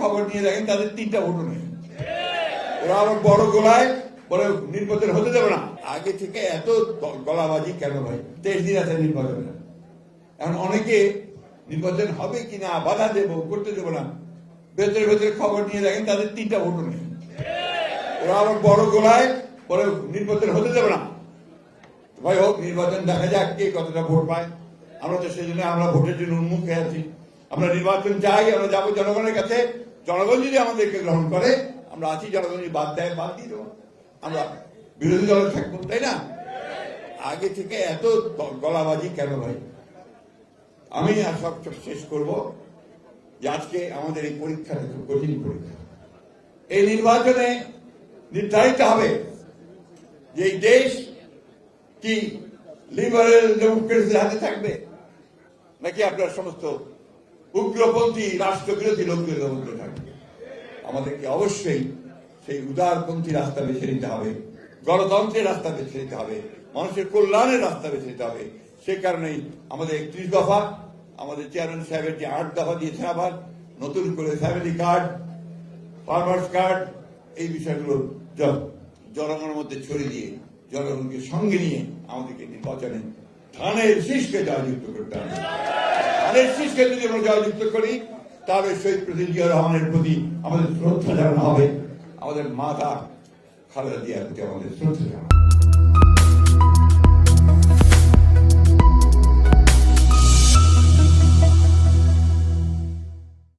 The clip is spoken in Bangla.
খবর নিয়ে দেখেন তাদের 3টা ভোটও নেই। ওরা আবার বড় গলায় বলে নির্বাচন হতে দেবে না। আগে থেকে এত গলাবাজি কেন ভাই? 23 দিন আছে নির্বাচনে। এখন অনেকে নির্বাচন হবে কিনা, বাধা দেবো, করতে দেবো না, ভেতরে ভেতরে খবর নিয়ে দেখেন তাদের 3টা ভোটও নেই। ওরা আবার বড় গলায় বলে নির্বাচন হতে দেবে না। ভাই হোক, নির্বাচন দেখা যাক কে কতটা ভোট পায়। আমরা তো সেই জন্য আমরা ভোটের জন্য উন্মুখ হয়ে আছি। আমরা নির্বাচন চাই, আমরা যাবো জনগণের কাছে। জনগণ যদি আমাদেরকে গ্রহণ করে আমরা আছি, জনগণ যদি বাদ দেয় বাদ দিয়ে দেবো, আমরা বিরোধী দলে থাকবো, তাই না? আগে থেকে এত গলাবাজি কেন ভাই? আমি আর সব শেষ করবো যে আজকে আমাদের এই পরীক্ষাটা খুব কঠিন পরীক্ষা। এই নির্বাচনে নির্ধারিত হবে যে এই দেশ কি লিবারেল ডেমোক্রেসির হাতে থাকবে নাকি আপনার সমস্ত উগ্রপন্থী রাষ্ট্রবিরোধী লোকদের মধ্যে থাকবে। আমাদেরকে অবশ্যই সেই উদারপন্থী রাস্তা বেছে নিতে হবে, গণতন্ত্রের রাস্তা বেছে নিতে হবে, মানুষের কল্যাণের রাস্তা বেছে নিতে হবে। সে কারণেই আমাদের 31 দফা, আমাদের চেয়ারম্যান সাহেবের যে 8 দফা দিয়েছেন, আবার নতুন করে ফ্যামিলি কার্ড, ফার্মার্স কার্ড, এই বিষয়গুলো জনগণের মধ্যে ছড়িয়ে দিয়ে জনগণকে সঙ্গে নিয়ে আমাদেরকে নির্বাচনে ধানের শীষকে জয়যুক্ত করতে হবে। ধানের শীষকে যদি আমরা জয়যুক্ত করি তাহলে শহীদ প্রেসিডেন্ট জিয়া রহমানের প্রতি আমাদের শ্রদ্ধা জানানো হবে, আমাদের মাতা খালেদা জিয়ার প্রতি আমাদের শ্রদ্ধা জানানো।